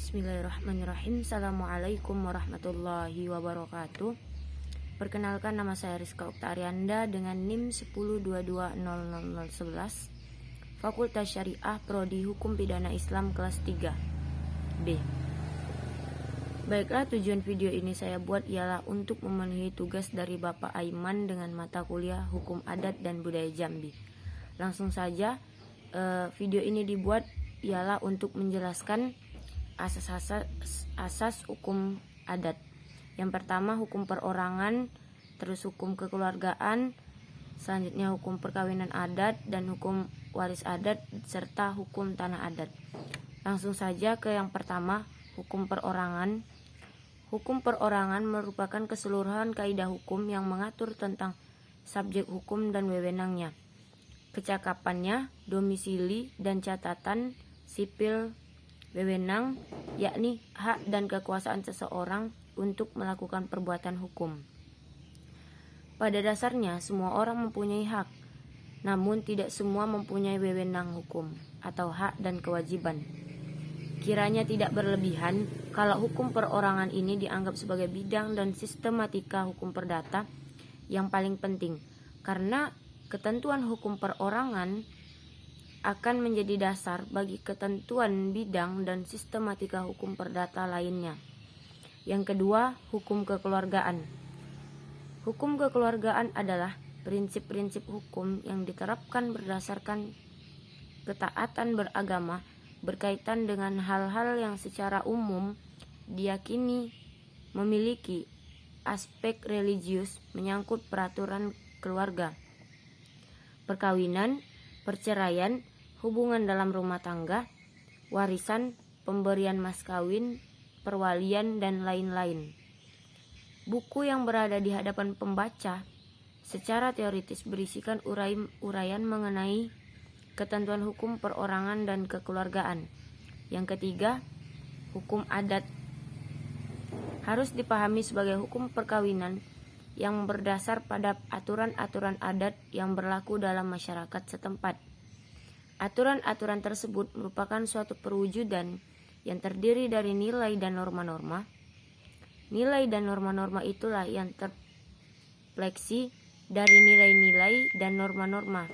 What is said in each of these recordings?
Bismillahirrahmanirrahim. Assalamualaikum warahmatullahi wabarakatuh. Perkenalkan, nama saya Rizka Uktarianda dengan NIM 10220011, Fakultas Syariah Prodi Hukum Pidana Islam kelas 3 B. Baiklah, tujuan video ini saya buat ialah untuk memenuhi tugas dari Bapak Aiman dengan mata kuliah Hukum Adat dan Budaya Jambi. Langsung saja, video ini dibuat ialah untuk menjelaskan asas hukum adat. Yang pertama hukum perorangan, terus hukum kekeluargaan, selanjutnya hukum perkawinan adat dan hukum waris adat, serta hukum tanah adat. Langsung saja ke yang pertama, hukum perorangan. Hukum perorangan merupakan keseluruhan kaidah hukum yang mengatur tentang subjek hukum dan wewenangnya, kecakapannya, domisili dan catatan sipil wewenang, yakni hak dan kekuasaan seseorang untuk melakukan perbuatan hukum. Pada dasarnya semua orang mempunyai hak, namun tidak semua mempunyai wewenang hukum atau hak dan kewajiban. Kiranya tidak berlebihan kalau hukum perorangan ini dianggap sebagai bidang dan sistematika hukum perdata yang paling penting, karena ketentuan hukum perorangan akan menjadi dasar bagi ketentuan bidang dan sistematika hukum perdata lainnya. Yang kedua, hukum kekeluargaan. Hukum kekeluargaan adalah prinsip-prinsip hukum yang diterapkan berdasarkan ketaatan beragama berkaitan dengan hal-hal yang secara umum diyakini memiliki aspek religius menyangkut peraturan keluarga, perkawinan, perceraian, hubungan dalam rumah tangga, warisan, pemberian mas kawin, perwalian, dan lain-lain. Buku yang berada di hadapan pembaca secara teoritis berisikan uraian mengenai ketentuan hukum perorangan dan kekeluargaan. Yang ketiga, hukum adat. Harus dipahami sebagai hukum perkawinan yang berdasar pada aturan-aturan adat yang berlaku dalam masyarakat setempat. Aturan-aturan tersebut merupakan suatu perwujudan yang terdiri dari nilai dan norma-norma. Nilai dan norma-norma itulah yang terfleksi dari nilai-nilai dan norma-norma.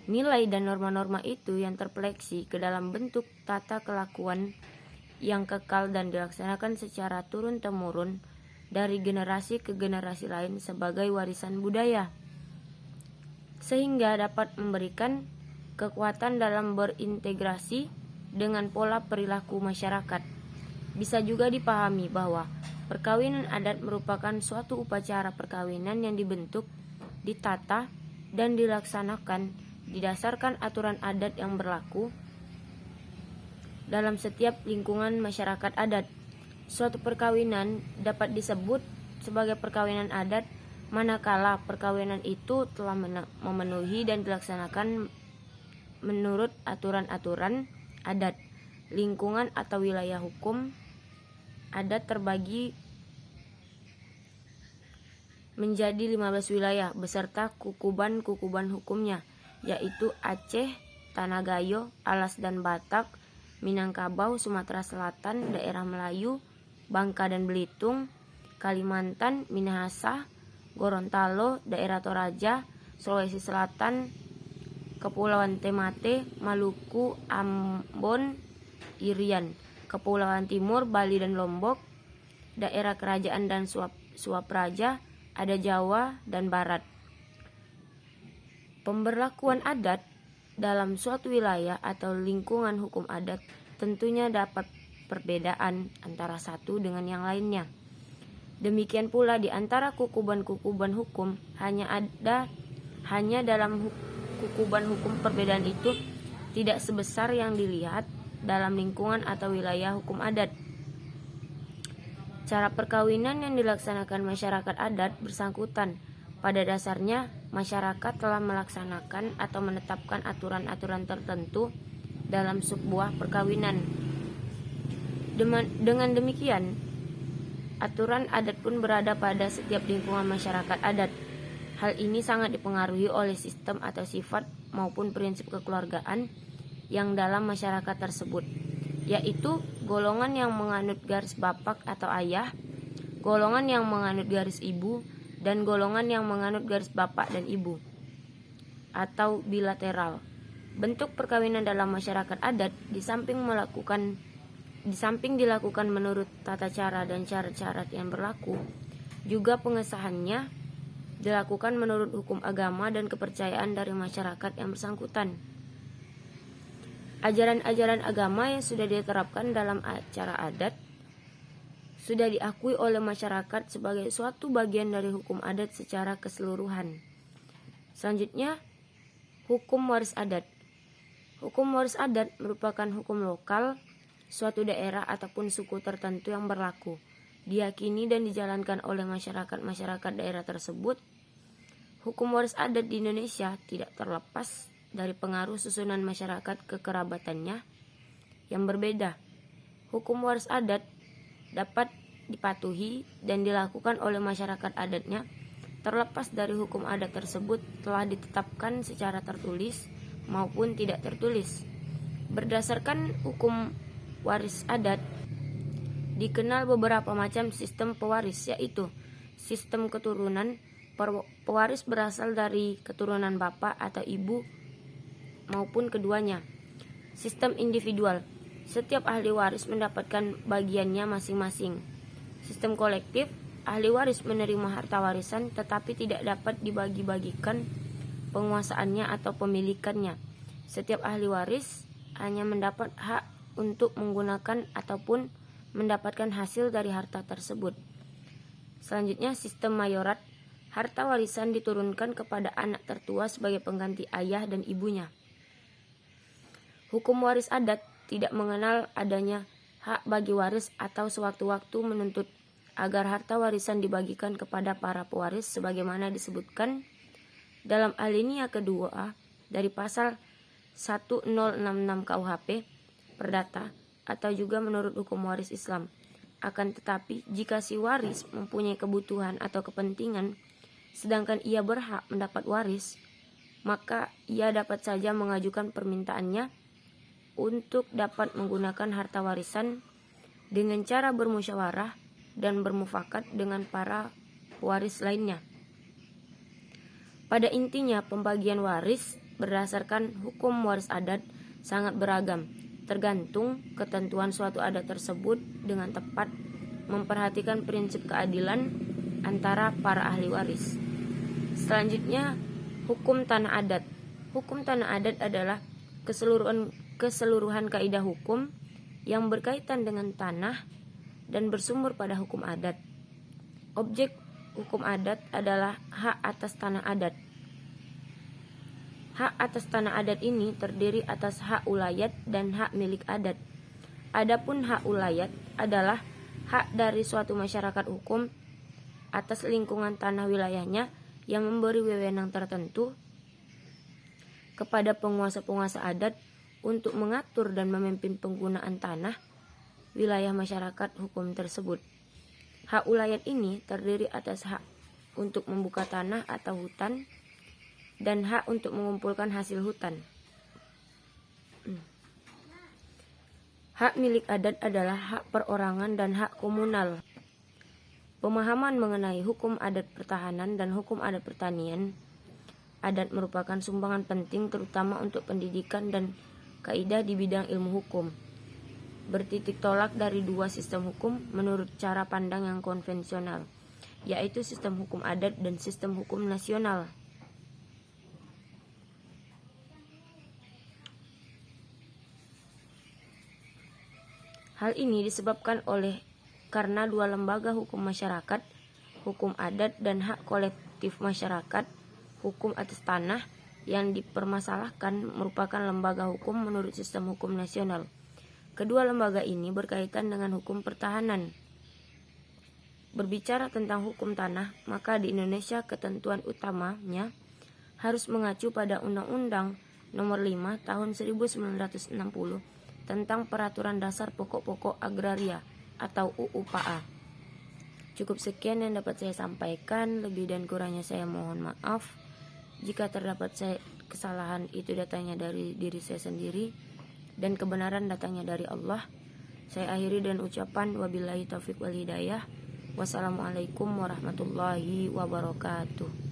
Nilai dan norma-norma itu yang terfleksi ke dalam bentuk tata kelakuan yang kekal dan dilaksanakan secara turun-temurun dari generasi ke generasi lain sebagai warisan budaya, sehingga dapat memberikan kekuatan dalam berintegrasi dengan pola perilaku masyarakat. Bisa juga dipahami bahwa perkawinan adat merupakan suatu upacara perkawinan yang dibentuk, ditata, dan dilaksanakan didasarkan aturan adat yang berlaku dalam setiap lingkungan masyarakat adat. Suatu perkawinan dapat disebut sebagai perkawinan adat manakala perkawinan itu telah memenuhi dan dilaksanakan menurut aturan-aturan adat. Lingkungan atau wilayah hukum adat terbagi menjadi 15 wilayah beserta kukuban-kukuban hukumnya, yaitu Aceh, Tanah Gayo, Alas dan Batak, Minangkabau, Sumatera Selatan, Daerah Melayu, Bangka dan Belitung, Kalimantan, Minahasa, Gorontalo, Daerah Toraja, Sulawesi Selatan, Kepulauan Ternate, Maluku, Ambon, Irian, Kepulauan Timur, Bali dan Lombok, Daerah Kerajaan dan Suapraja, ada Jawa dan Barat. Pemberlakuan adat dalam suatu wilayah atau lingkungan hukum adat tentunya dapat perbedaan antara satu dengan yang lainnya. Demikian pula di antara kukuban-kukuban hukum hanya dalam kukuban hukum perbedaan itu tidak sebesar yang dilihat dalam lingkungan atau wilayah hukum adat. Cara perkawinan yang dilaksanakan masyarakat adat bersangkutan. Pada dasarnya, masyarakat telah melaksanakan atau menetapkan aturan-aturan tertentu dalam sebuah perkawinan. Dengan demikian, aturan adat pun berada pada setiap lingkungan masyarakat adat. Hal ini sangat dipengaruhi oleh sistem atau sifat maupun prinsip kekeluargaan yang dalam masyarakat tersebut. yaitu golongan yang menganut garis bapak atau ayah, golongan yang menganut garis ibu, dan golongan yang menganut garis bapak dan ibu atau bilateral. Bentuk perkawinan dalam masyarakat adat di samping dilakukan menurut tata cara dan syarat-syarat yang berlaku, juga pengesahannya dilakukan menurut hukum agama dan kepercayaan dari masyarakat yang bersangkutan. Ajaran-ajaran agama yang sudah diterapkan dalam acara adat sudah diakui oleh masyarakat sebagai suatu bagian dari hukum adat secara keseluruhan. Selanjutnya, hukum waris adat. Hukum waris adat merupakan hukum lokal suatu daerah ataupun suku tertentu yang berlaku, diyakini dan dijalankan oleh masyarakat daerah tersebut. Hukum waris adat di Indonesia tidak terlepas dari pengaruh susunan masyarakat kekerabatannya yang berbeda. Hukum waris adat dapat dipatuhi dan dilakukan oleh masyarakat adatnya terlepas dari hukum adat tersebut telah ditetapkan secara tertulis maupun tidak tertulis. Berdasarkan hukum waris adat, dikenal beberapa macam sistem pewaris, yaitu sistem keturunan. Pewaris berasal dari keturunan bapak atau ibu maupun keduanya. Sistem individual, setiap ahli waris mendapatkan bagiannya masing-masing. Sistem kolektif, ahli waris menerima harta warisan tetapi tidak dapat dibagi-bagikan penguasaannya atau pemilikannya. Setiap ahli waris hanya mendapat hak untuk menggunakan ataupun mendapatkan hasil dari harta tersebut. Selanjutnya, sistem mayorat, harta warisan diturunkan kepada anak tertua sebagai pengganti ayah dan ibunya. Hukum waris adat tidak mengenal adanya hak bagi waris atau sewaktu-waktu menuntut agar harta warisan dibagikan kepada para pewaris sebagaimana disebutkan dalam alinea kedua dari pasal 1066 KUHP Perdata atau juga menurut hukum waris Islam. Akan tetapi, jika si waris mempunyai kebutuhan atau kepentingan sedangkan ia berhak mendapat waris, maka ia dapat saja mengajukan permintaannya untuk dapat menggunakan harta warisan dengan cara bermusyawarah dan bermufakat dengan para pewaris lainnya. Pada intinya, pembagian waris berdasarkan hukum waris adat sangat beragam, tergantung ketentuan suatu adat tersebut dengan tepat memperhatikan prinsip keadilan antara para ahli waris. Selanjutnya, hukum tanah adat. Hukum tanah adat adalah keseluruhan kaidah hukum yang berkaitan dengan tanah dan bersumber pada hukum adat. Objek hukum adat adalah hak atas tanah adat. Hak atas tanah adat ini terdiri atas hak ulayat dan hak milik adat. Adapun hak ulayat adalah hak dari suatu masyarakat hukum atas lingkungan tanah wilayahnya yang memberi wewenang tertentu kepada penguasa-penguasa adat untuk mengatur dan memimpin penggunaan tanah wilayah masyarakat hukum tersebut. Hak ulayat ini terdiri atas hak untuk membuka tanah atau hutan dan hak untuk mengumpulkan hasil hutan. Hak milik adat adalah hak perorangan dan hak komunal. Pemahaman mengenai hukum adat pertahanan dan hukum adat pertanian adat merupakan sumbangan penting terutama untuk pendidikan dan kaidah di bidang ilmu hukum. Bertitik tolak dari dua sistem hukum menurut cara pandang yang konvensional, yaitu sistem hukum adat dan sistem hukum nasional. Hal ini disebabkan karena dua lembaga hukum masyarakat, hukum adat dan hak kolektif masyarakat, hukum atas tanah yang dipermasalahkan merupakan lembaga hukum menurut sistem hukum nasional. Kedua lembaga ini berkaitan dengan hukum pertahanan. Berbicara tentang hukum tanah, maka di Indonesia ketentuan utamanya harus mengacu pada Undang-Undang Nomor 5 Tahun 1960 tentang Peraturan Dasar Pokok-Pokok Agraria atau UU-PAA. Cukup sekian yang dapat saya sampaikan, lebih dan kurangnya saya mohon maaf. Jika terdapat kesalahan itu datangnya dari diri saya sendiri. dan kebenaran datangnya dari Allah. Saya akhiri dengan ucapan wabillahi taufiq wal hidayah. Wassalamualaikum warahmatullahi wabarakatuh.